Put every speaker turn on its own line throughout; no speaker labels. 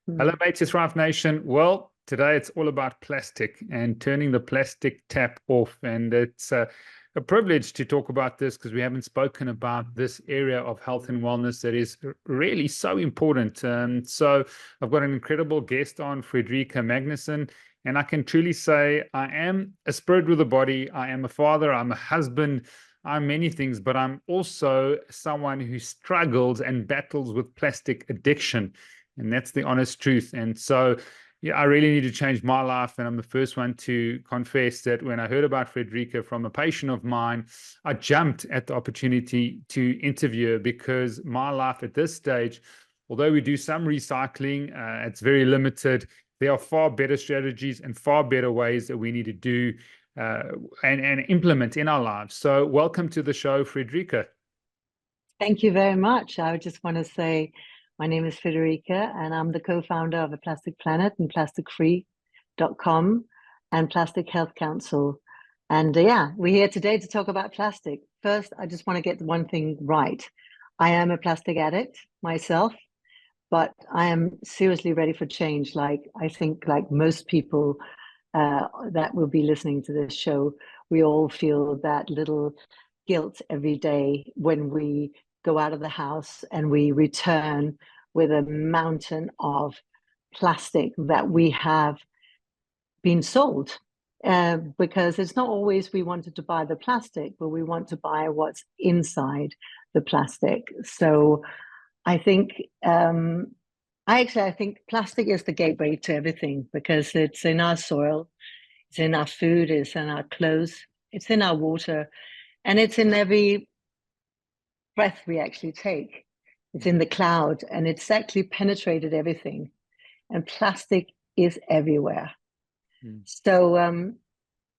Hello, mates, it's Thrive Nation. Well, today it's all about plastic and turning the plastic tap off. And it's a privilege to talk about this because we haven't spoken about this area of health and wellness that is really so important. So I've got an incredible guest on, Frede Magnussen. And I can truly say I am a spirit with a body. I am a father. I'm a husband. I'm many things, but I'm also someone who struggles and battles with plastic addiction. And that's the honest truth. And so, yeah, I really need to change my life. And I'm the first one to confess that when I heard about Frederikke from a patient of mine, I jumped at the opportunity to interview her because my life at this stage, although we do some recycling, it's very limited. There are far better strategies and far better ways that we need to do and implement in our lives. So welcome to the show, Frederikke.
Thank you very much. I just want to say, my name is Frederikke, and I'm the co-founder of A Plastic Planet and plasticfree.com and Plastic Health Council. And yeah, we're here today to talk about plastic. First, I just want to get one thing right. I am a plastic addict myself, but I am seriously ready for change. I think like most people that will be listening to this show, we all feel that little guilt every day when we go out of the house and we return with a mountain of plastic that we have been sold. Because it's not always we wanted to buy the plastic, but we want to buy what's inside the plastic. So I think I think plastic is the gateway to everything because it's in our soil, it's in our food, it's in our clothes, it's in our water, and it's in every breath we actually take. It's in the cloud, and it's actually penetrated everything. And plastic is everywhere. So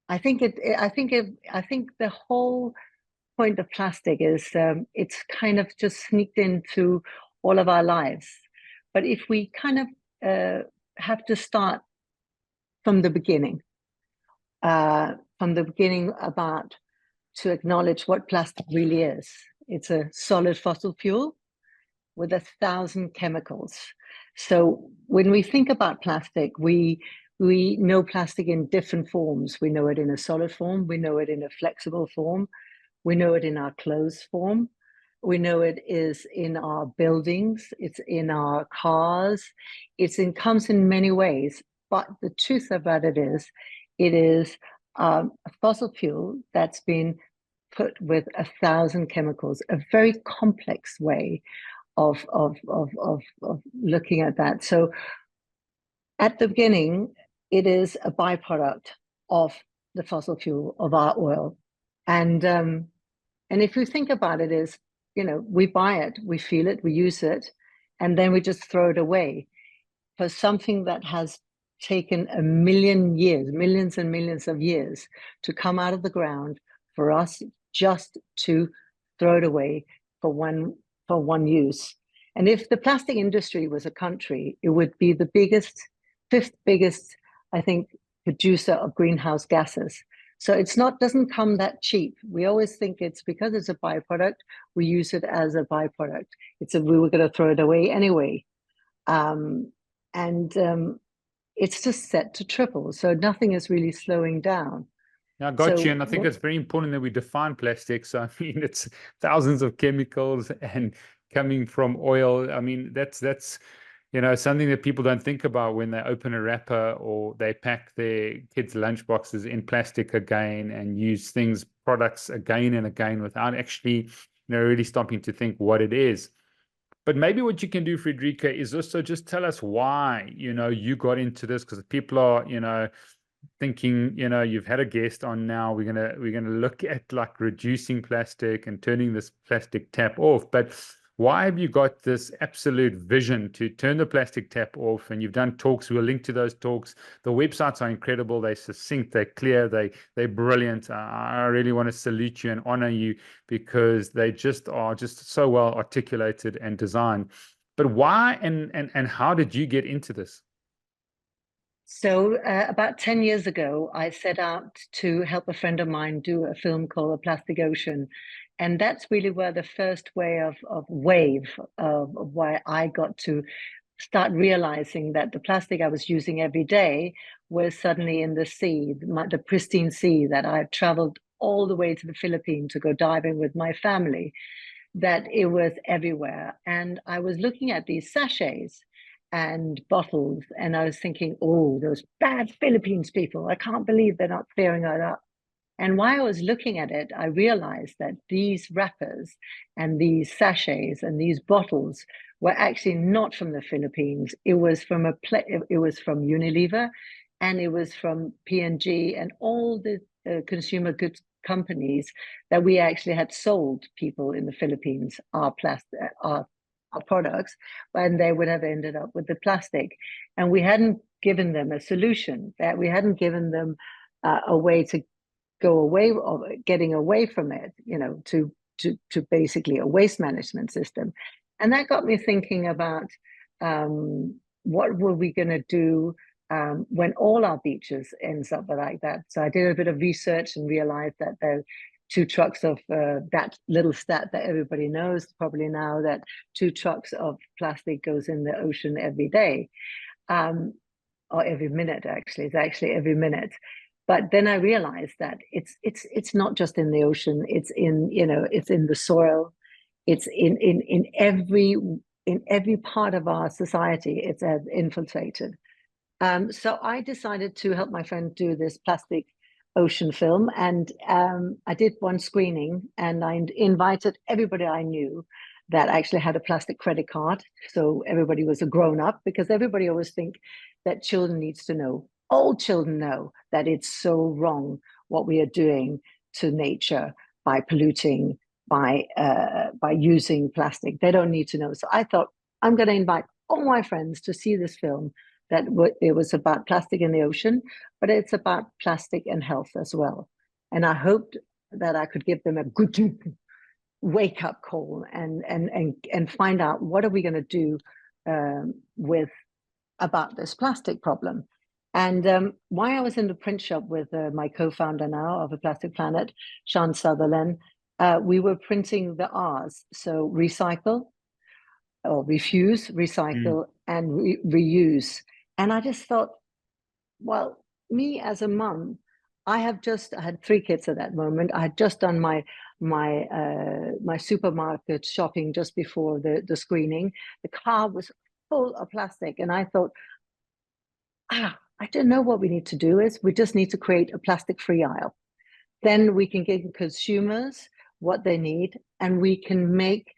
I think the whole point of plastic is it's kind of just sneaked into all of our lives. But if we kind of have to start from the beginning about to acknowledge what plastic really is. It's a solid fossil fuel with 1,000 chemicals. So when we think about plastic, we know plastic in different forms. We know it in a solid form. We know it in a flexible form. We know it in our clothes form. We know it is in our buildings. It's in our cars. Comes in many ways. But the truth about it is a fossil fuel that's been put with 1,000 chemicals, a very complex way of looking at that. So at the beginning, it is a byproduct of the fossil fuel, of our oil. And if you think about it, is, we buy it, we feel it, we use it, and then we just throw it away for something that has taken a million years, millions and millions of years to come out of the ground for us just to throw it away for one use. And if the plastic industry was a country, it would be the fifth biggest, I think, producer of greenhouse gases. So doesn't come that cheap. We always think it's because it's a byproduct, we use it as a byproduct. We were going to throw it away anyway. It's just set to triple. So nothing is really slowing down.
I got you. And I think it's very important that we define plastics. I mean, it's thousands of chemicals and coming from oil. I mean, that's something that people don't think about when they open a wrapper or they pack their kids' lunchboxes in plastic again and use products again and again without actually, really stopping to think what it is. But maybe what you can do, Frederikke, is also just tell us why, you got into this, because people are, thinking, you've had a guest on now, we're gonna look at like reducing plastic and turning this plastic tap off. But why have you got this absolute vision to turn the plastic tap off? And you've done talks. We'll link to those talks. The websites are incredible. They're succinct, they're clear, they're brilliant. I really want to salute you and honor you because they just are just so well articulated and designed. But why and how did you get into this?
So about 10 years ago, I set out to help a friend of mine do a film called A Plastic Ocean. And that's really where the first wave of why I got to start realizing that the plastic I was using every day was suddenly in the sea, the pristine sea that I had traveled all the way to the Philippines to go diving with my family, that it was everywhere. And I was looking at these sachets and bottles, and I was thinking, oh, those bad Philippines people, I can't believe they're not clearing it up. And while I was looking at it, I realized that these wrappers and these sachets and these bottles were actually not from the Philippines. It was from it was from Unilever, and it was from P&G and all the consumer goods companies that we actually had sold people in the Philippines our products, and they would have ended up with the plastic. And we hadn't given them a solution, that we hadn't given them a way to go away, or getting away from it, you know, to basically a waste management system. And that got me thinking about what were we going to do when all our beaches ends up like that. So I did a bit of research and realized that there 2 trucks of that little stat that everybody knows probably now, that 2 trucks of plastic goes in the ocean every day, or every minute. Actually, it's actually every minute. But then I realized that it's not just in the ocean. It's in, you know, it's in the soil. It's in every part of our society. It's infiltrated. So I decided to help my friend do this plastic ocean film, and I did one screening, and I invited everybody I knew that actually had a plastic credit card. So everybody was a grown up, because everybody always think that children needs to know. All children know that it's so wrong what we are doing to nature by polluting, by using plastic. They don't need to know. So I thought, I'm going to invite all my friends to see this film, that it was about plastic in the ocean, but it's about plastic and health as well. And I hoped that I could give them a good wake up call and find out, what are we going to do about this plastic problem. And while I was in the print shop with my co-founder now of A Plastic Planet, Sean Sutherland, we were printing the R's. So recycle, or refuse, recycle, and reuse. And I just thought, well, me as a mum, I had 3 kids at that moment. I had just done my supermarket shopping just before the screening. The car was full of plastic, and I thought, I don't know what we need to do. Is we just need to create a plastic-free aisle. Then we can give consumers what they need, and we can make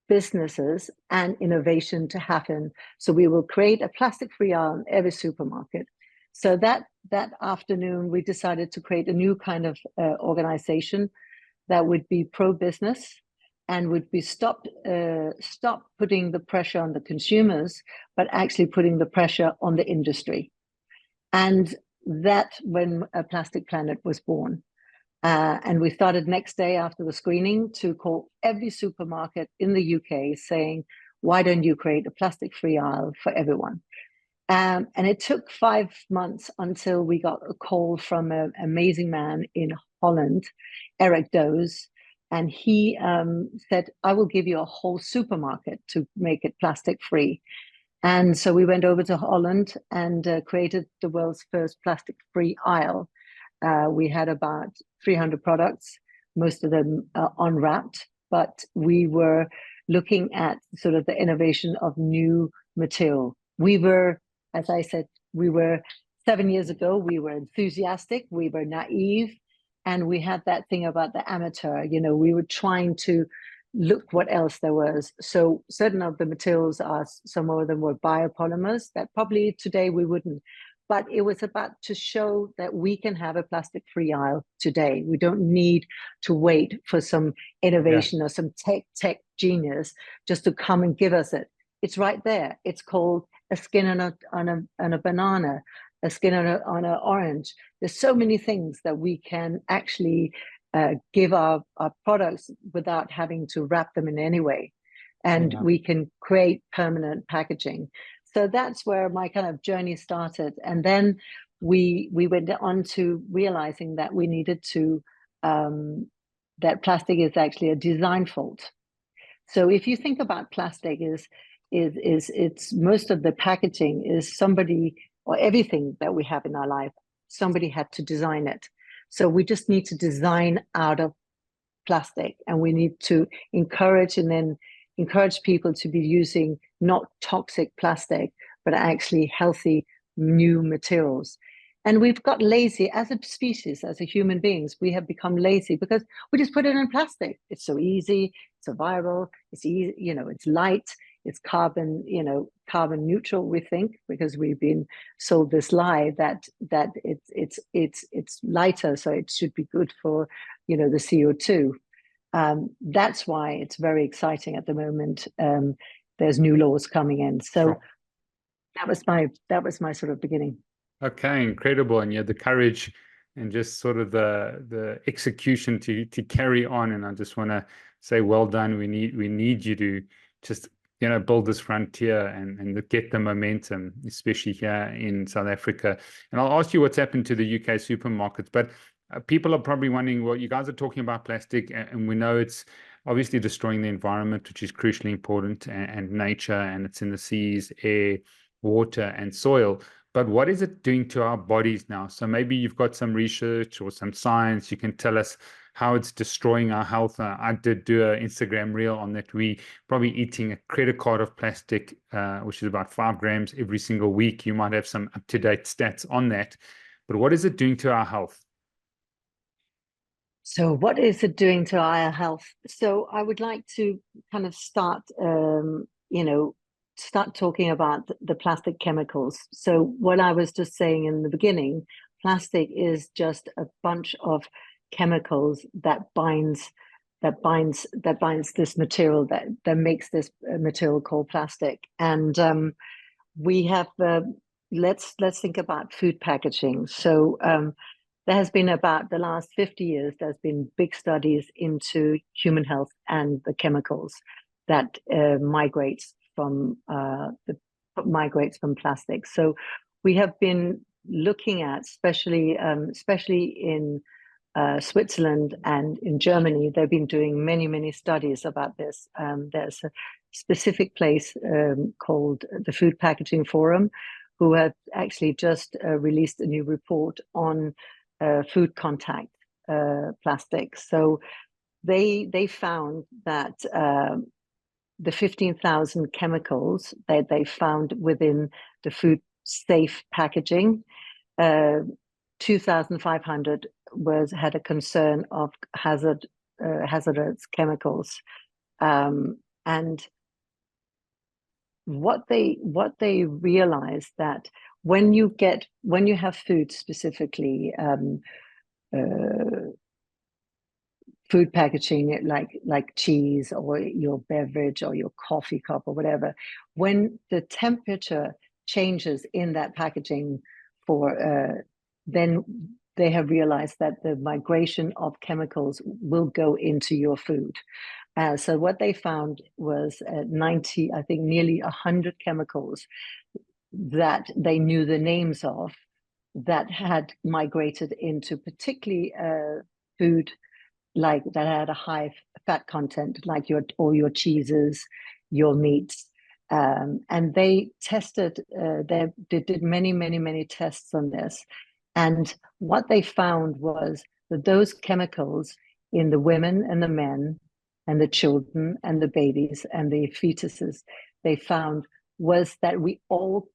businesses and innovation to happen. So we will create a plastic-free aisle in every supermarket. So that afternoon, we decided to create a new kind of organization that would be pro-business and would be stop putting the pressure on the consumers, but actually putting the pressure on the industry. And that when A Plastic Planet was born. And we started next day after the screening to call every supermarket in the UK saying, why don't you create a plastic-free aisle for everyone? And it took 5 months until we got a call from an amazing man in Holland, Eric Does, and he said, I will give you a whole supermarket to make it plastic-free. And so we went over to Holland and created the world's first plastic-free aisle. We had about 300 products, most of them unwrapped, but we were looking at sort of the innovation of new material. We were, as I said, 7 years ago, we were enthusiastic, we were naive, and we had that thing about the amateur. You know, we were trying to look what else there was. So certain of the materials some of them were biopolymers that probably today we wouldn't. But it was about to show that we can have a plastic-free aisle today. We don't need to wait for some innovation or some tech genius just to come and give us it. It's right there. It's called a skin on a banana, a skin on an orange. There's so many things that we can actually give our products without having to wrap them in any way. And we can create permanent packaging. So that's where my kind of journey started. And then we went on to realizing that we needed to, that plastic is actually a design fault. So if you think about plastic, it's most of the packaging is somebody, or everything that we have in our life, somebody had to design it. So we just need to design out of plastic, and we need to encourage people to be using not toxic plastic, but actually healthy new materials. And we've got lazy as a species, as a human beings. We have become lazy because we just put it in plastic. It's so easy, it's so viral, it's easy, it's light, it's carbon, carbon neutral, we think, because we've been sold this lie that it's lighter, so it should be good for, the CO2. That's why it's very exciting at the moment. There's new laws coming in. So
Sure.
that was my sort of beginning.
Okay, incredible. And yeah, the courage and just sort of the execution to carry on. And I just want to say, well done. We need you to just build this frontier and get the momentum, especially here in South Africa. And I'll ask you what's happened to the UK supermarkets, but people are probably wondering, well, you guys are talking about plastic, and we know it's obviously destroying the environment, which is crucially important, and nature, and it's in the seas, air, water, and soil. But what is it doing to our bodies now? So maybe you've got some research or some science. You can tell us how it's destroying our health. I did do an Instagram reel on that. We probably eating a credit card of plastic, which is about 5 grams every single week. You might have some up-to-date stats on that. But what is it doing to our health?
So what is it doing to our health? So I would like to kind of start talking about the plastic chemicals. So what I was just saying in the beginning, plastic is just a bunch of chemicals that binds this material that makes this material called plastic. And we have let's think about food packaging. So there has been, about the last 50 years, there's been big studies into human health and the chemicals that migrates from plastic. So we have been looking at, especially in Switzerland and in Germany, they've been doing many studies about this. There's a specific place called the Food Packaging Forum, who have actually just released a new report on food contact plastic. So they found that the 15,000 chemicals that they found within the food safe packaging, 2,500 had a concern of hazardous chemicals, and what they realized that when you have food, specifically food packaging, like cheese or your beverage or your coffee cup or whatever, when the temperature changes in that packaging, then they have realized that the migration of chemicals will go into your food. So what they found was 90, I think nearly 100 chemicals that they knew the names of, that had migrated into particularly food like that had a high fat content, like your cheeses, your meats. And they tested, they did many tests on this. And what they found was that those chemicals in the women and the men and the children and the babies and the fetuses, they found was that we all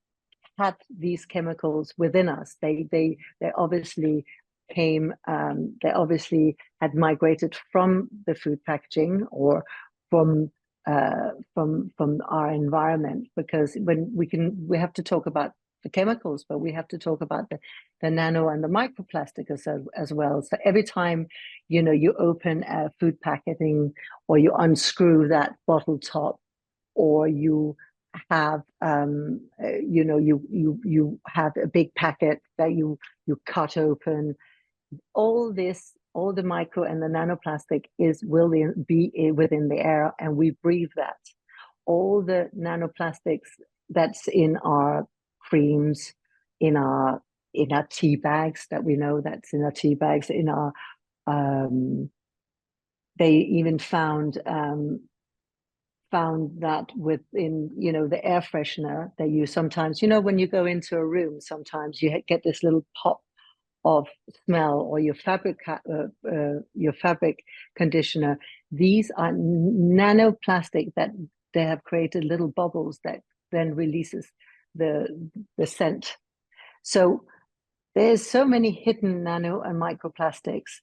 had these chemicals within us. They obviously came, they obviously had migrated from the food packaging or from our environment, because when we have to talk about the chemicals, but we have to talk about the nano and the microplastic as well. So every time you open a food packaging, or you unscrew that bottle top, or you have you have a big packet that you cut open, all the micro and the nanoplastic will be within the air, and we breathe that. All the nanoplastics that's in our creams, in our tea bags, that we know that's in our tea bags, in our they even found found that within, the air freshener that you sometimes, when you go into a room, sometimes you get this little pop of smell, or your fabric conditioner. These are nanoplastic that they have created little bubbles that then releases the scent. So there's so many hidden nano and microplastics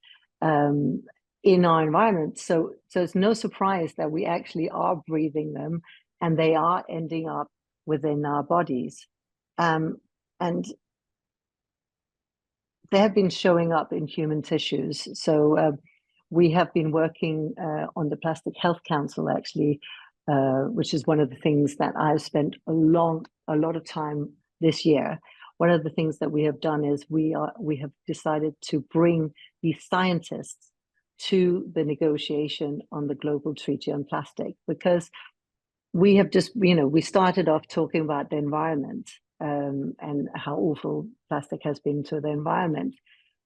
in our environment. So it's no surprise that we actually are breathing them, and they are ending up within our bodies. And they have been showing up in human tissues. So we have been working on the Plastic Health Council, actually, which is one of the things that I've spent a lot of time this year. One of the things that we have done is we have decided to bring these scientists to the negotiation on the global treaty on plastic, because we have just, we started off talking about the environment and how awful plastic has been to the environment.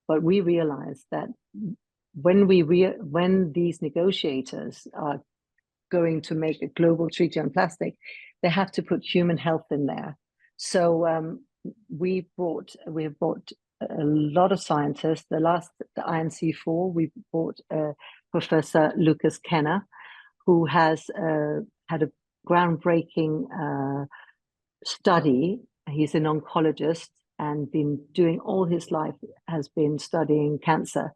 But we realized that when these negotiators are going to make a global treaty on plastic, they have to put human health in there. So we have brought a lot of scientists. The INC4, we brought Professor Lucas Kenner, who has had a groundbreaking study. He's an oncologist and been doing all his life, has been studying cancer.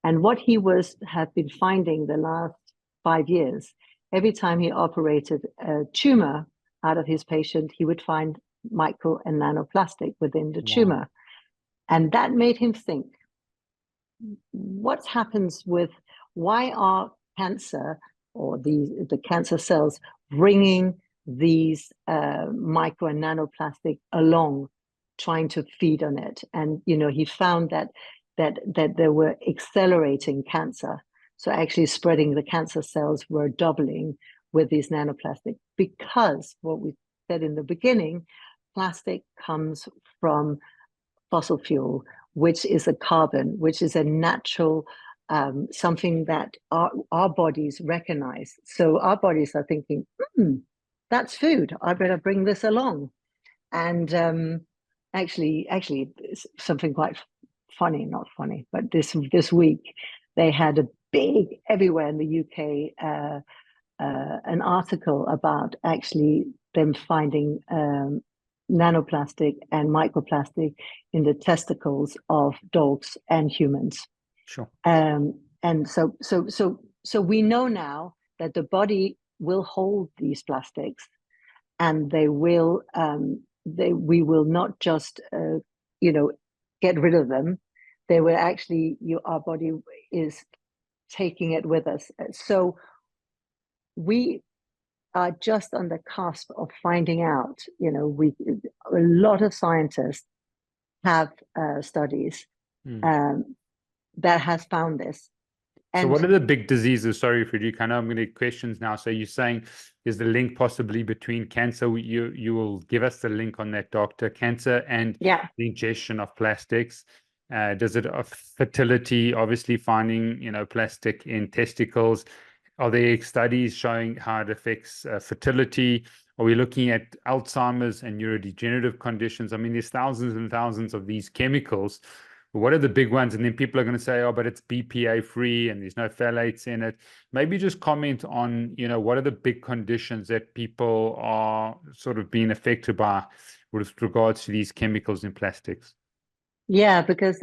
And what he had been finding the last 5 years, every time he operated a tumor out of his patient, he would find micro and nanoplastic within the tumor. And that made him think, what happens why are cancer, or the cancer cells, bringing these micro and nanoplastic along, trying to feed on it? And he found that they were accelerating cancer. So actually spreading the cancer cells were doubling with these nanoplastic, because what we said in the beginning, plastic comes from fossil fuel, which is a carbon, which is a natural something that our bodies recognize. So our bodies are thinking, that's food, I better bring this along. And actually something quite funny, not funny, but this week they had a big, everywhere in the UK, an article about actually them finding nanoplastic and microplastic in the testicles of dogs and humans.
Sure.
And so we know now that the body will hold these plastics, and they will we will not just get rid of them. They will actually, our body is taking it with us. So we are just on the cusp of finding out. A lot of scientists have studies that has found this.
So what are the big diseases? Sorry, Frederikke, I know I'm going to get questions now. So you're saying is the link possibly between cancer? You will give us the link on that, doctor. Cancer and the ingestion of plastics. Does it fertility? Obviously, finding plastic in testicles. Are there studies showing how it affects fertility? Are we looking at Alzheimer's and neurodegenerative conditions? I mean, there's thousands and thousands of these chemicals. What are the big ones? And then people are going to say, oh, but it's BPA free and there's no phthalates in it. Maybe just comment on, what are the big conditions that people are sort of being affected by with regards to these chemicals in plastics?
Yeah, because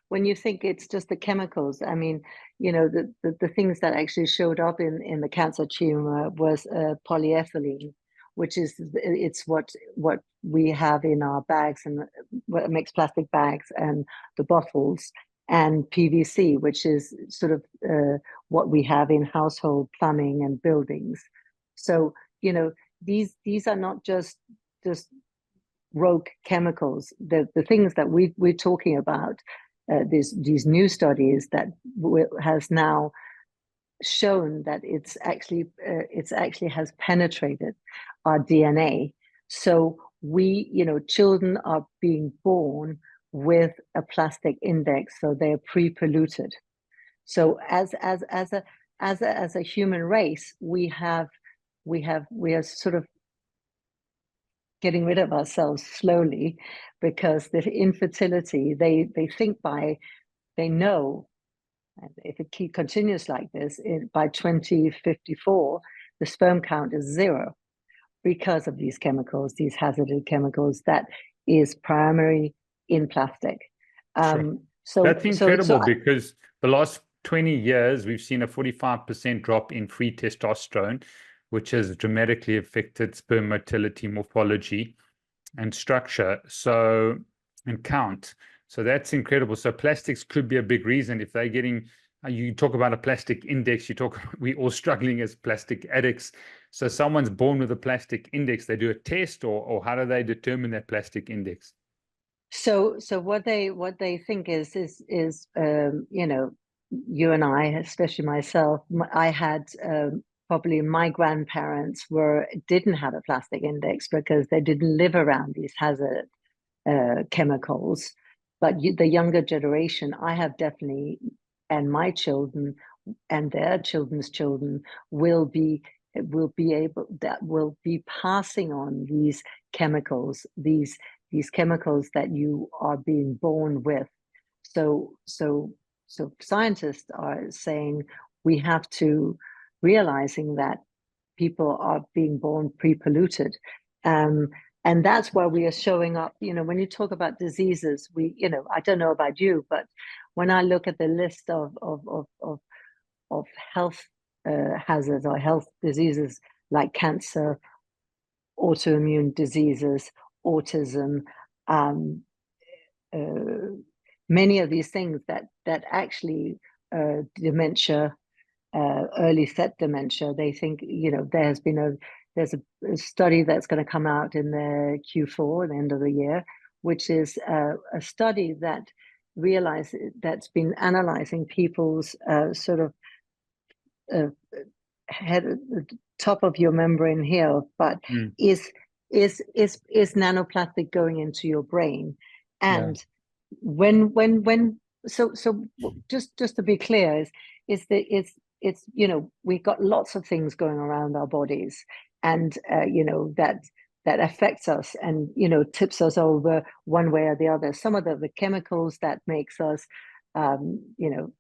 when you think it's just the chemicals, I mean, the things that actually showed up in the cancer tumor was polyethylene, which is what we have in our bags and mixed plastic bags and the bottles, and PVC, which is sort of what we have in household plumbing and buildings. So these are not just rogue chemicals. The things that we're talking about, these new studies that has now shown that it's actually has penetrated our DNA. So children are being born with a plastic index, so they're pre-polluted. So as as a human race, we are sort of getting rid of ourselves slowly, because the infertility, they know, and if it continues like this, by 2054, the sperm count is 0 because of these chemicals, these hazardous chemicals that is primary in plastic.
Sure. That's incredible, because the last 20 years, we've seen a 45% drop in free testosterone, which has dramatically affected sperm motility, morphology, and structure, and count. So that's incredible. So plastics could be a big reason if they're getting, you talk about a plastic index, we all struggling as plastic addicts. So someone's born with a plastic index, they do a test, or how do they determine that plastic index?
So what they think is you know, you and I, especially myself, I had probably my grandparents didn't have a plastic index because they didn't live around these hazard chemicals. But the younger generation, I have definitely, and my children and their children's children will be passing on these chemicals, these chemicals that you are being born with. So scientists are saying we have to realizing that people are being born pre-polluted. And that's why we are showing up. You know, when you talk about diseases, you know, I don't know about you, but when I look at the list of health hazards or health diseases like cancer, autoimmune diseases, autism, many of these things that actually dementia, early set dementia, they think, you know, there's a study that's going to come out in the Q4, the end of the year, which is a study that's been analyzing people's sort of head, top of your membrane here, but is nanoplastic going into your brain? And so just to be clear, it's you know, we've got lots of things going around our bodies, and you know, that affects us and, you know, tips us over one way or the other. Some of the chemicals that makes us you know,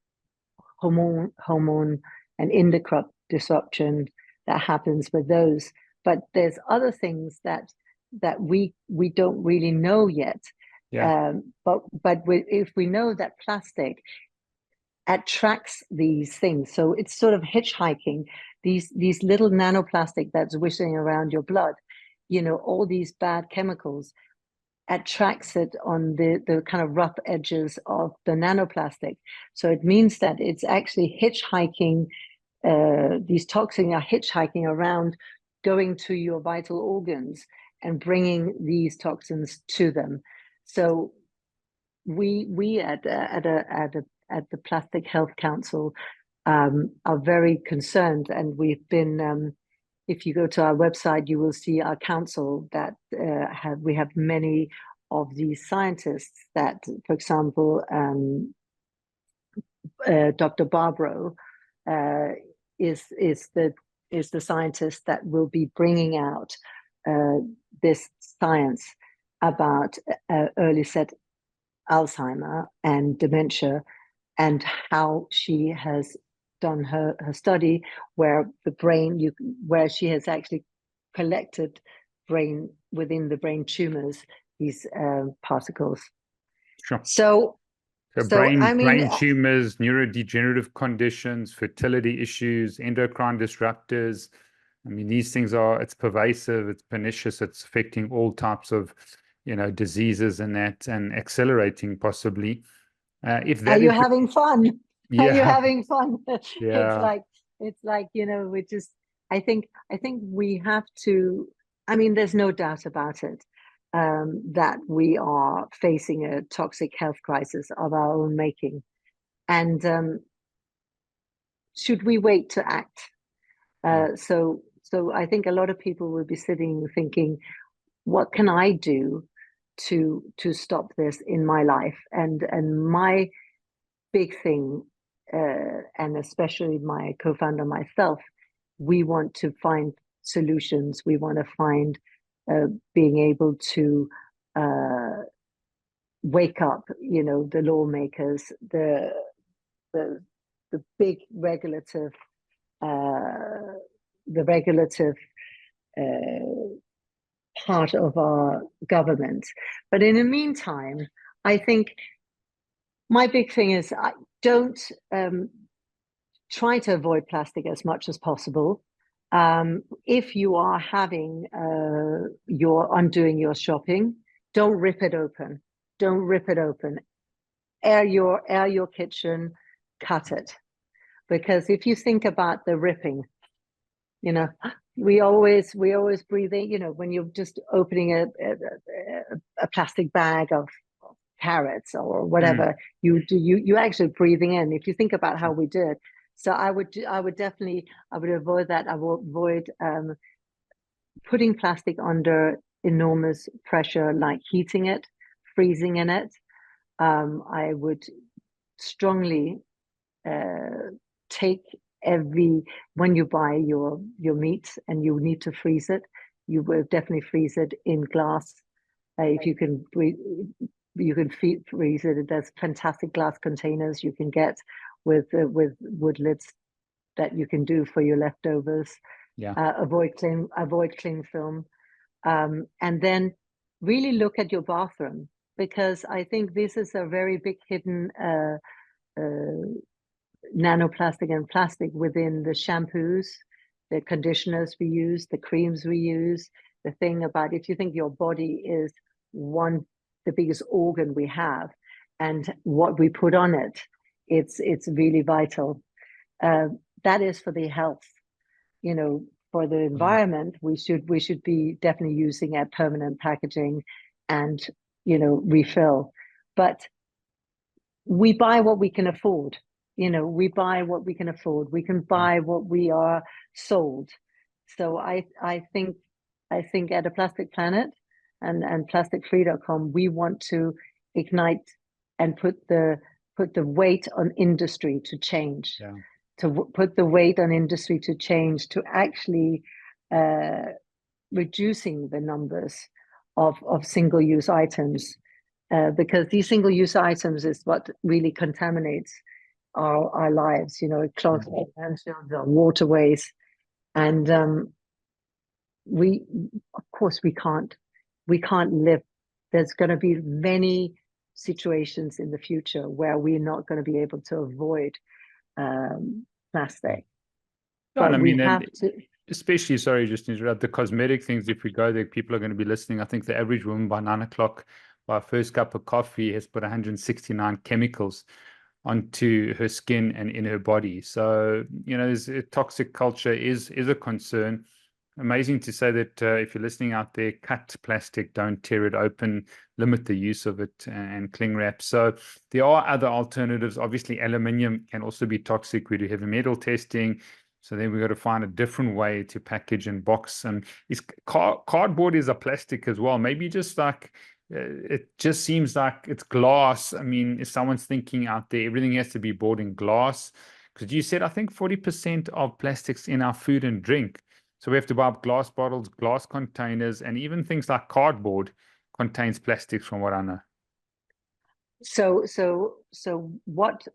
hormone and endocrine disruption that happens with those. But there's other things that we don't really know yet. But if we know that plastic attracts these things, so it's sort of hitchhiking these little nanoplastic that's whizzing around your blood, you know, all these bad chemicals attracts it on the kind of rough edges of the nanoplastic. So it means that it's actually hitchhiking, these toxins are hitchhiking around, going to your vital organs and bringing these toxins to them. So we at the Plastic Health Council are very concerned, and we've been, if you go to our website, you will see our council that we have many of these scientists that, for example, Dr. Barbaro is the scientist that will be bringing out this science about early set Alzheimer and dementia, and how she has done her study where where she has actually collected within the brain tumors, these particles.
Sure.
So
brain tumors, neurodegenerative conditions, fertility issues, endocrine disruptors. I mean, these things it's pervasive, it's pernicious, it's affecting all types of, you know, diseases and accelerating possibly. If
are you having fun?
Yeah.
Are you having fun?
Yeah.
It's like, you know, I think we have to, I mean, there's no doubt about it, that we are facing a toxic health crisis of our own making. And should we wait to act? So I think a lot of people will be sitting thinking, what can I do to stop this in my life? And my big thing and especially my co-founder myself, we want to find solutions. We want to find being able to wake up, the lawmakers, the big regulative, part of our government. But in the meantime, I think my big thing is don't try to avoid plastic as much as possible. If you are having undoing your shopping, don't rip it open. Don't rip it open. Air your kitchen, cut it. Because if you think about the ripping, we always breathe in, when you're just opening a plastic bag of carrots or whatever, you actually breathing in. If you think about how we did. So I would avoid that. I would avoid putting plastic under enormous pressure, like heating it, freezing in it. I would strongly take when you buy your meat and you need to freeze it, you will definitely freeze it in glass. If you can freeze it. There's fantastic glass containers you can get with wood lids that you can do for your leftovers.
Yeah.
Avoid cling film, and then really look at your bathroom, because I think this is a very big hidden nanoplastic and plastic within the shampoos, the conditioners we use, the creams we use. The thing about, if you think your body is the biggest organ we have, and what we put on it, it's really vital. That is for the health. For the environment, we should be definitely using a permanent packaging and refill. But we buy what we can afford. We buy what we can afford. We can buy what we are sold. So I think at A Plastic Planet and plasticfree.com, we want to ignite and put the weight on industry to change.
Yeah.
To put the weight on industry to change, to actually reducing the numbers of single-use items, because these single-use items is what really contaminates our lives. It clogs our landfills, our waterways, and of course we can't live. There's going to be many situations in the future where we're not going to be able to avoid plastic.
But I mean, especially, sorry, just to interrupt, the cosmetic things, if we go there, people are going to be listening. I think the average woman by 9 o'clock, by her first cup of coffee, has put 169 chemicals onto her skin and in her body. So, toxic culture is a concern. Amazing to say that if you're listening out there, cut plastic, don't tear it open, limit the use of it, and cling wrap. So there are other alternatives. Obviously, aluminium can also be toxic. We do heavy metal testing. So then we've got to find a different way to package and box. And cardboard is a plastic as well. Maybe just like, it just seems like it's glass. I mean, if someone's thinking out there, everything has to be bought in glass. Because you said, I think 40% of plastics in our food and drink. So we have to buy glass bottles, glass containers, and even things like cardboard contains plastics, from what I know.
So what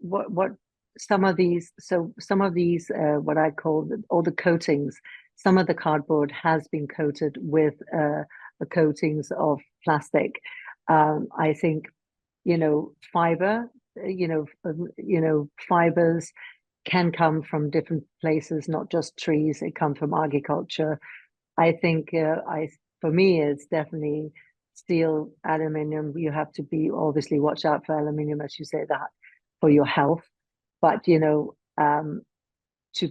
some of these what I call all the coatings, some of the cardboard has been coated with the coatings of plastic. I think fiber, fibers can come from different places, not just trees. It comes from agriculture. I think for me, it's definitely steel, aluminium. You have to be obviously watch out for aluminium, as you say, that for your health. But to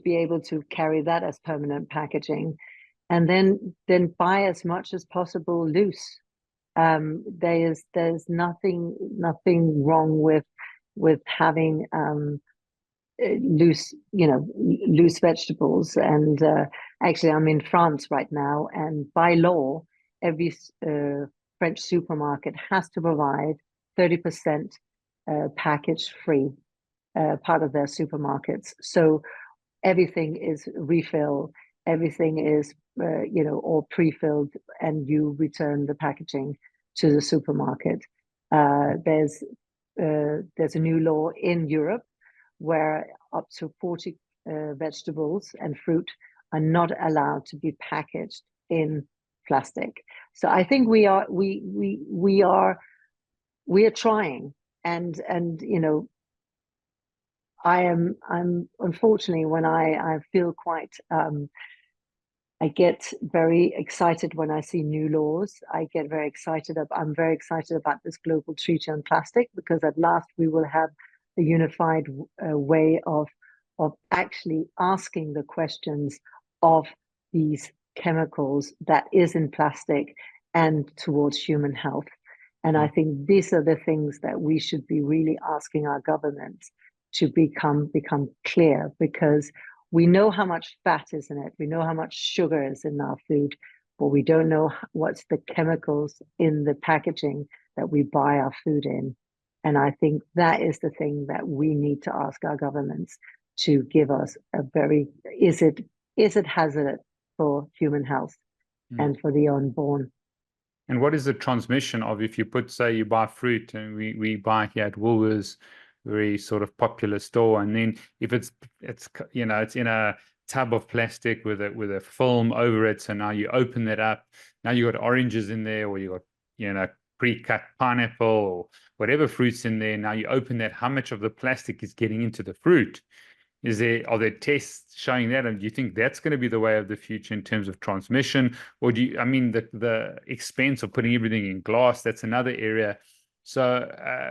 be able to carry that as permanent packaging, and then buy as much as possible loose. There's nothing wrong with having loose vegetables. And actually, I'm in France right now, and by law, every French supermarket has to provide 30% package free. part of their supermarkets. So everything is refill, everything is all pre-filled, and you return the packaging to the supermarket. There's a new law in Europe where up to 40 vegetables and fruit are not allowed to be packaged in plastic. So I think we are trying, and I'm unfortunately, when I feel quite I get very excited when I see new laws. I'm very excited about this global treaty on plastic, because at last we will have a unified way of actually asking the questions of these chemicals that is in plastic and towards human health. And I think these are the things that we should be really asking our governments to become clear, because we know how much fat is in it, we know how much sugar is in our food, but we don't know what's the chemicals in the packaging that we buy our food in. And I think that is the thing that we need to ask our governments to give us a very, is it hazardous for human health and for the unborn?
And what is the transmission of, if you put, say, you buy fruit, and we buy here at Woolworths, very sort of popular store, and then if it's in a tub of plastic with a film over it, so now you open that up, now you got oranges in there, or you got pre-cut pineapple or whatever fruits in there. Now you open that, how much of the plastic is getting into the fruit? Are there tests showing that? And do you think that's going to be the way of the future in terms of transmission? Or the expense of putting everything in glass, that's another area. So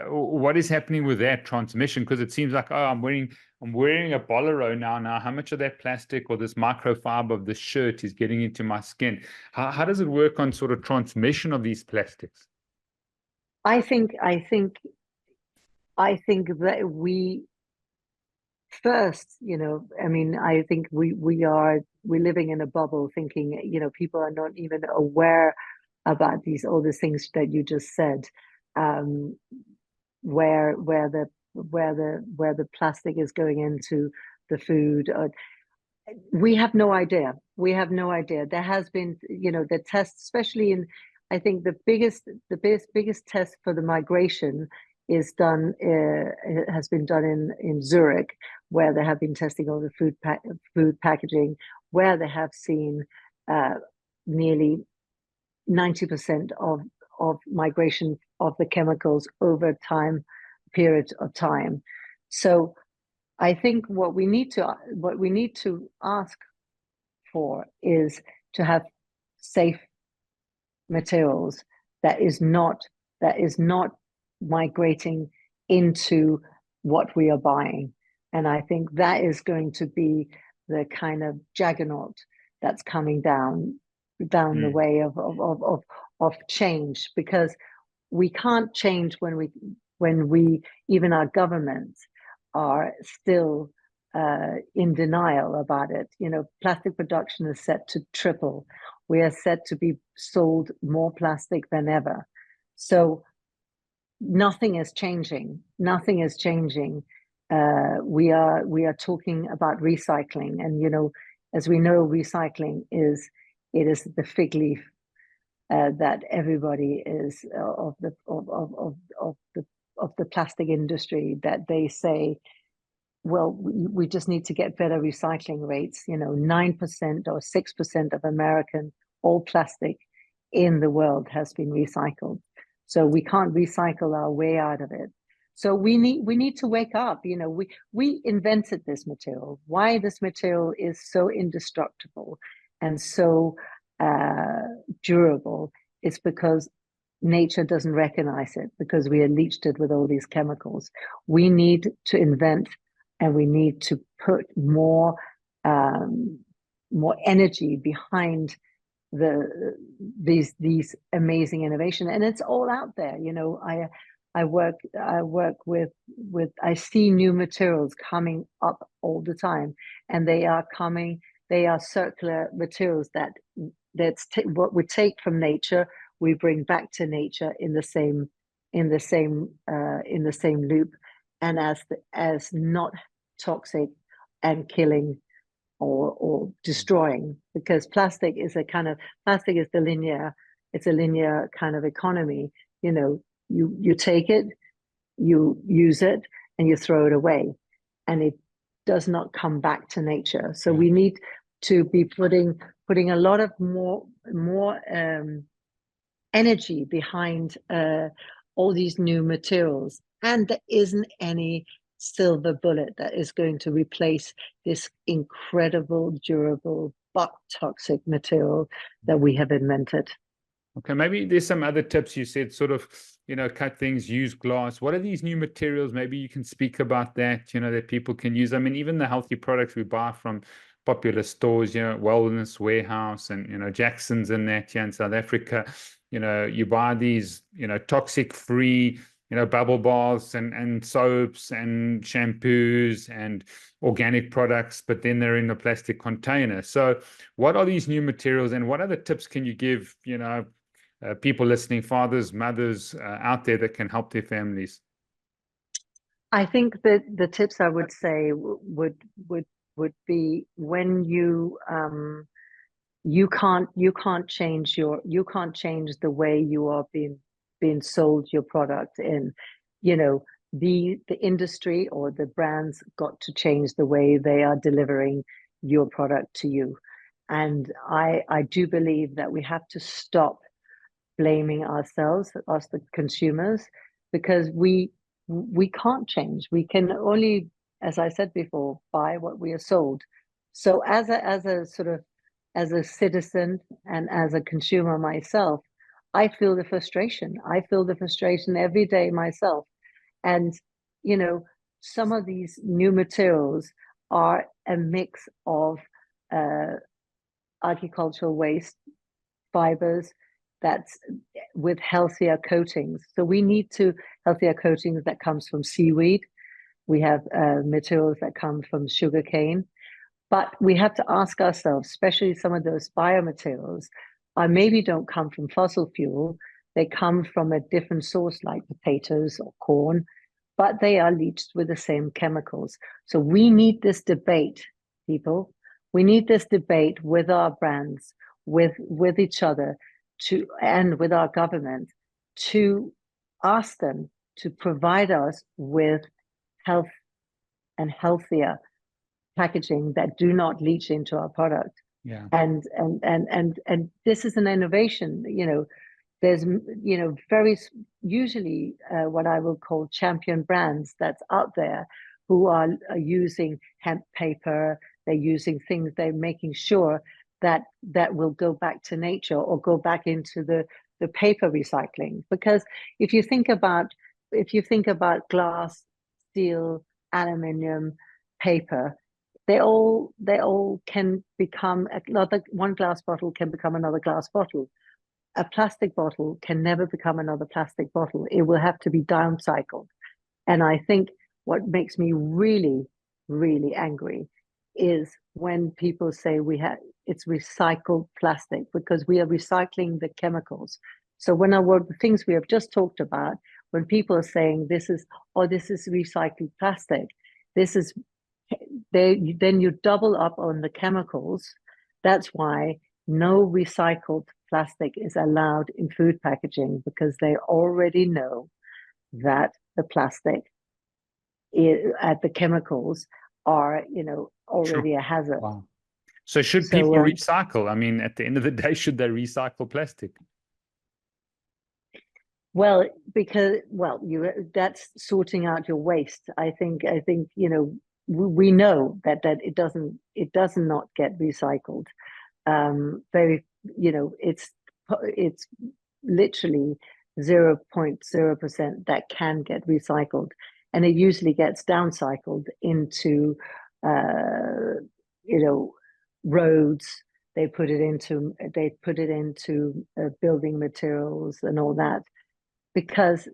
what is happening with that transmission? Because it seems like, I'm wearing a bolero now. How much of that plastic or this microfiber of the shirt is getting into my skin? How does it work on sort of transmission of these plastics?
I think that we first, I think we're living in a bubble, thinking, people are not even aware about all these things that you just said, where the plastic is going into the food. We have no idea. There has been, the tests, especially in, I think the biggest test for the migration has been done in Zurich, where they have been testing all the food packaging, where they have seen nearly 90% of migration of the chemicals over period of time. So I think what we need to ask for is to have safe materials that is not migrating into what we are buying. And I think that is going to be the kind of juggernaut that's coming down the way of change, because we can't change when we even our governments are still in denial about it. Plastic production is set to triple. We are set to be sold more plastic than ever. So nothing is changing. We are talking about recycling, and as we know, recycling is the fig leaf that everybody is of the plastic industry, that they say, well, we just need to get better recycling rates. 9% or 6% of American all plastic in the world has been recycled. So we can't recycle our way out of it. So we need to wake up. We invented this material. Why this material is so indestructible and so durable is because nature doesn't recognize it, because we are leached it with all these chemicals. We need to invent, and we need to put more energy behind these amazing innovation, and it's all out there. I work with I see new materials coming up all the time, and they are circular materials that's what we take from nature, we bring back to nature in the same loop, and as not toxic and killing or destroying, because plastic is it's a linear kind of economy. You know, you take it, you use it, and you throw it away, and it does not come back to nature. So we need to be putting a lot of more energy behind all these new materials, and there isn't any silver bullet that is going to replace this incredible, durable, but toxic material that we have invented.
Okay, maybe there's some other tips. You said sort of, you know, cut things, use glass. What are these new materials? Maybe you can speak about that, you know, that people can use. I mean, even the healthy products we buy from popular stores, you know, Wellness Warehouse and, you know, Jackson's and that here in South Africa, you know, you buy these, you know, toxic free, you know, bubble baths and soaps and shampoos and organic products, but then they're in a plastic container. So what are these new materials, and what other tips can you give, you know, people listening, fathers, mothers out there that can help their families?
I think that the tips I would say would be, when you can't change the way you are being sold your product in. You know, the industry or the brands got to change the way they are delivering your product to you. And I do believe that we have to stop blaming ourselves, us the consumers, because we can't change. We can only, as I said before, buy what we are sold. So as a citizen and as a consumer myself, I feel the frustration. I feel the frustration every day myself. And, you know, some of these new materials are a mix of agricultural waste, fibers, that's with healthier coatings. So we need healthier coatings that comes from seaweed. We have materials that come from sugarcane. But we have to ask ourselves, especially some of those biomaterials, maybe don't come from fossil fuel. They come from a different source like potatoes or corn, but they are leached with the same chemicals. So we need this debate, people. We need this debate with our brands, with each other, and with our government, to ask them to provide us with health and healthier packaging that do not leach into our product.
Yeah.
And this is an innovation. You know, there's, you know, very usually what I will call champion brands that's out there who are using hemp paper. They're using things, they're making sure that will go back to nature or go back into the paper recycling. Because if you think about glass, steel, aluminium, paper, they all can become one glass bottle can become another glass bottle. A plastic bottle can never become another plastic bottle. It will have to be downcycled. And I think what makes me really, really angry is when people say it's recycled plastic, because we are recycling the chemicals. So when the things we have just talked about, when people are saying this is recycled plastic, then you double up on the chemicals. That's why no recycled plastic is allowed in food packaging, because they already know that the plastic the chemicals are, you know, already a hazard.
Wow. So should people recycle? I mean, at the end of the day, should they recycle plastic?
Well, that's sorting out your waste. I think, you know, we know that it does not get recycled. You know, it's literally 0.0% that can get recycled, and it usually gets downcycled into you know, roads. They put it into building materials and all that, because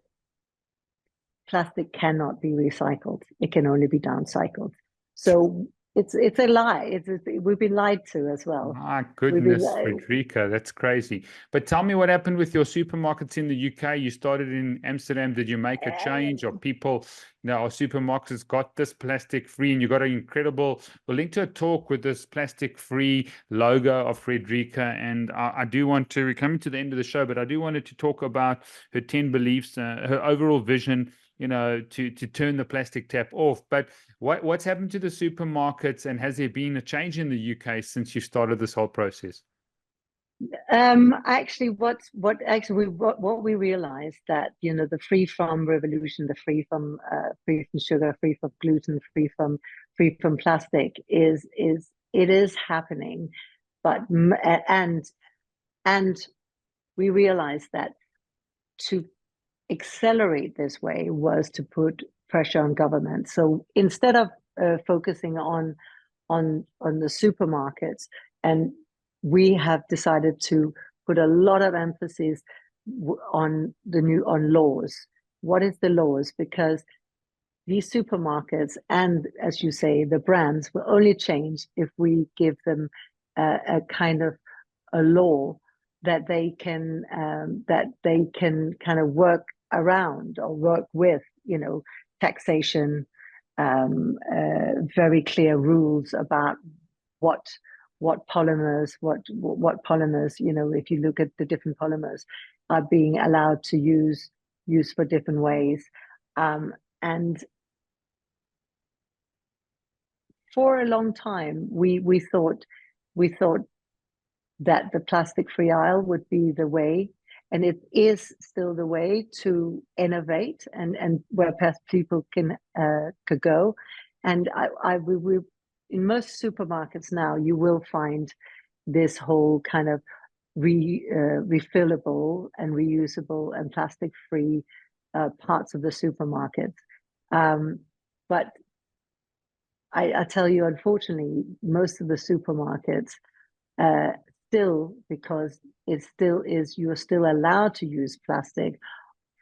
plastic cannot be recycled. It can only be downcycled. So it's a lie. We've been lied to as well.
My
We've been
goodness, Frederikke, that's crazy. But tell me what happened with your supermarkets in the UK. You started in Amsterdam. Did you make a change, or people, our supermarkets got this plastic free, and you got an incredible, we'll link to a talk with this plastic free logo of Frederikke. And I do want to, we're coming to the end of the show, but I do wanted to talk about her 10 beliefs, her overall vision, to turn the plastic tap off. But what's happened to the supermarkets, and has there been a change in the UK since you started this whole process?
Actually, what we realized, that the free from revolution, the free from sugar, free from gluten, free from plastic is happening, but and we realized that to accelerate this way was to put pressure on government. So instead of focusing on the supermarkets, and we have decided to put a lot of emphasis on laws. What is the laws? Because these supermarkets, and as you say, the brands, will only change if we give them a kind of a law that they can kind of work around or work with, taxation, very clear rules about what polymers, if you look at the different polymers, are being allowed to use for different ways. And for a long time, we thought that the plastic-free aisle would be the way, and it is still the way to innovate and where people can could go. And we in most supermarkets now, you will find this whole kind of refillable and reusable and plastic-free parts of the supermarket. But I tell you, unfortunately, most of the supermarkets still, because it still is, you are still allowed to use plastic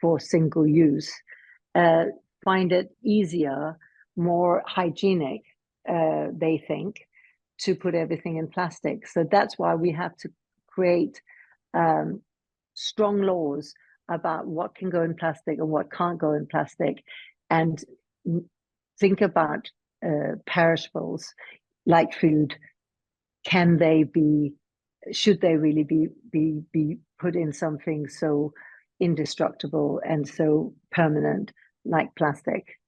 for single use, find it easier, more hygienic, they think, to put everything in plastic. So that's why we have to create strong laws about what can go in plastic and what can't go in plastic, and think about perishables like food. Should they really be put in something so indestructible and so permanent like plastic?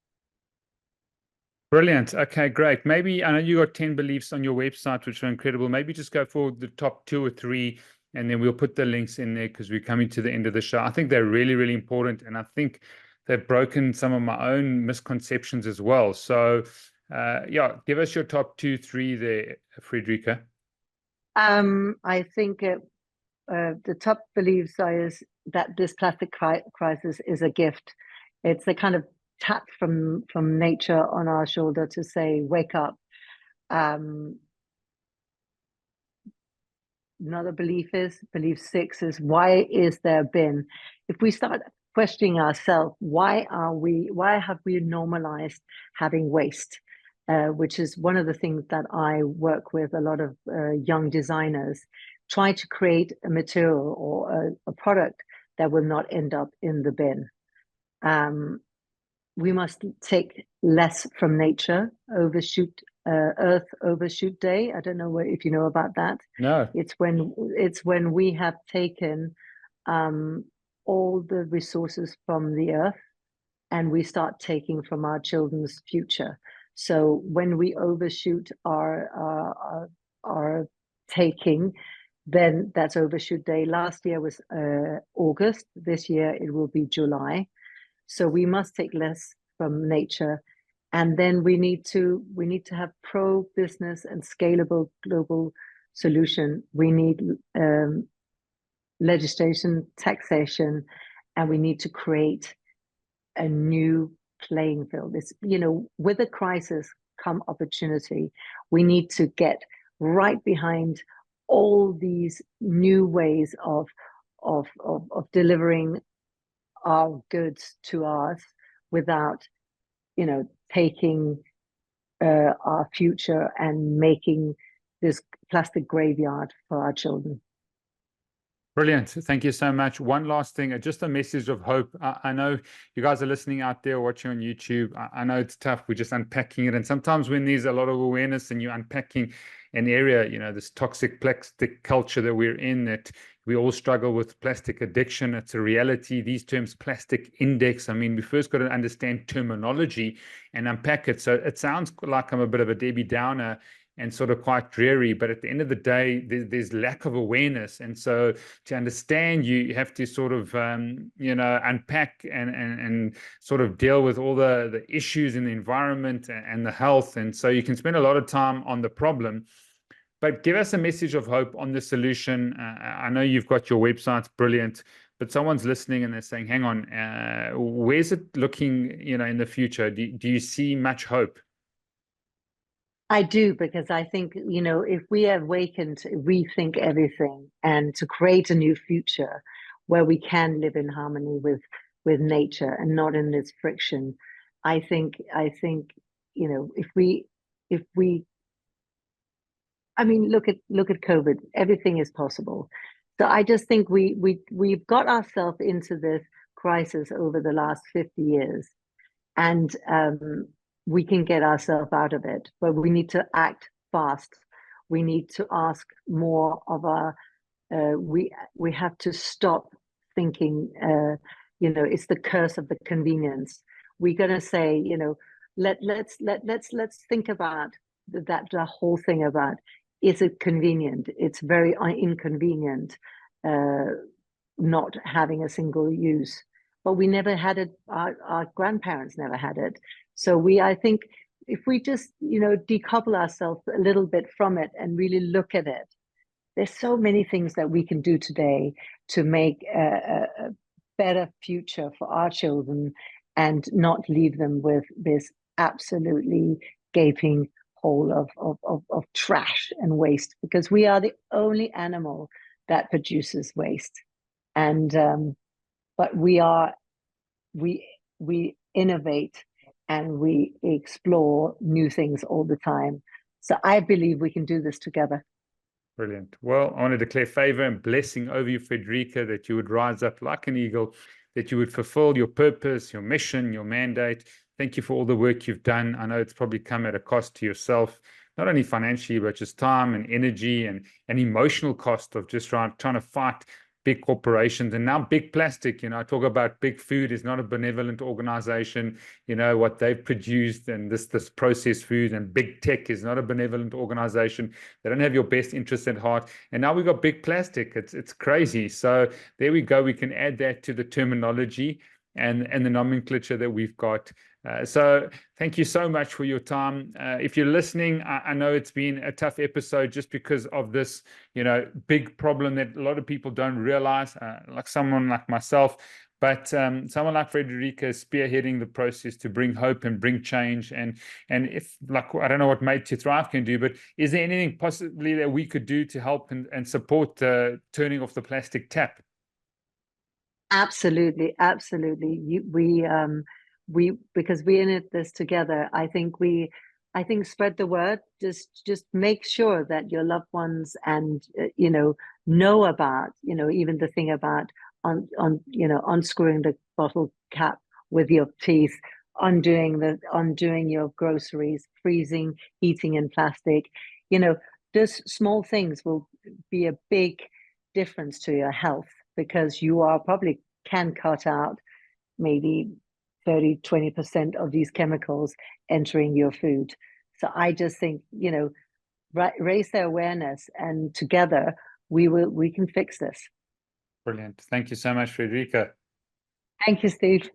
Brilliant. Okay, great. Maybe, I know you got 10 beliefs on your website, which are incredible. Maybe just go for the top 2 or 3, and then we'll put the links in there, because we're coming to the end of the show. I think they're really, really important, and I think they've broken some of my own misconceptions as well. So, yeah, give us your top 2, 3 there, Frederikke.
I think the top beliefs is that this plastic crisis is a gift. It's a kind of tap from nature on our shoulder to say, wake up. Another belief 6 is, why is there bin? If we start questioning ourselves, why have we normalized having waste? Which is one of the things that I work with a lot of young designers, try to create a material or a product that will not end up in the bin. We must take less from nature. Earth Overshoot Day. I don't know if you know about that.
No.
It's when we have taken all the resources from the earth, and we start taking from our children's future. So when we overshoot our taking, then that's Overshoot Day. Last year was August. This year it will be July. So we must take less from nature, and then we need to have pro-business and scalable global solution. We need legislation, taxation, and we need to create a new playing field. It's, with a crisis come opportunity. We need to get right behind all these new ways of delivering our goods to us without taking our future and making this plastic graveyard for our children.
Brilliant. Thank you so much. One last thing, just a message of hope. I know you guys are listening out there, watching on YouTube. I know it's tough. We're just unpacking it. And sometimes when there's a lot of awareness and you're unpacking an area, you know, this toxic plastic culture that we're in, that we all struggle with plastic addiction. It's a reality. These terms, plastic index. I mean, we first got to understand terminology and unpack it. So it sounds like I'm a bit of a Debbie Downer and sort of quite dreary, but at the end of the day, there's lack of awareness. And so to understand, you have to sort of, you know, unpack and sort of deal with all the issues in the environment and the health. And so you can spend a lot of time on the problem, but give us a message of hope on the solution. I know you've got your website's brilliant, but someone's listening and they're saying, hang on, where's it looking, you know, in the future? Do you see much hope?
I do, because I think, you know, if we awaken to rethink everything and to create a new future where we can live in harmony with nature and not in this friction, I think, you know, if we, I mean, look at COVID, everything is possible. So I just think we've got ourselves into this crisis over the last 50 years, and we can get ourselves out of it, but we need to act fast. We need to ask more of our, we have to stop thinking, you know, it's the curse of the convenience. We're going to say, you know, let's think about the whole thing about, is it convenient? It's very inconvenient not having a single use, but we never had it. Our grandparents never had it. So I think if we just, you know, decouple ourselves a little bit from it and really look at it, there's so many things that we can do today to make a better future for our children and not leave them with this absolutely gaping hole of trash and waste, because we are the only animal that produces waste. And but we innovate and we explore new things all the time. So I believe we can do this together.
Brilliant. Well, I want to declare favor and blessing over you, Frederikke, that you would rise up like an eagle, that you would fulfill your purpose, your mission, your mandate. Thank you for all the work you've done. I know it's probably come at a cost to yourself, not only financially, but just time and energy and emotional cost of just trying to fight big corporations and now big plastic. You know, I talk about Big Food is not a benevolent organization, you know, what they've produced and this processed food, and big tech is not a benevolent organization. They don't have your best interests at heart. And now we've got big plastic. It's crazy. So there we go. We can add that to the terminology and the nomenclature that we've got. So thank you so much for your time. If you're listening, I know it's been a tough episode just because of this, you know, big problem that a lot of people don't realize, like someone like myself. But someone like Frederikke is spearheading the process to bring hope and bring change. And if, like, I don't know what Made to Thrive can do, but is there anything possibly that we could do to help and support turning off the plastic tap?
Absolutely, absolutely. We because we're in this together. I think spread the word. Just make sure that your loved ones and you know about, you know, even the thing about unscrewing the bottle cap with your teeth, undoing your groceries, freezing, eating in plastic. You know, those small things will be a big difference to your health, because you are probably can cut out maybe 30-20% of these chemicals entering your food. So I just think, you know, raise the awareness, and together we can fix this.
Brilliant. Thank you so much, Frederikke.
Thank you, Steve.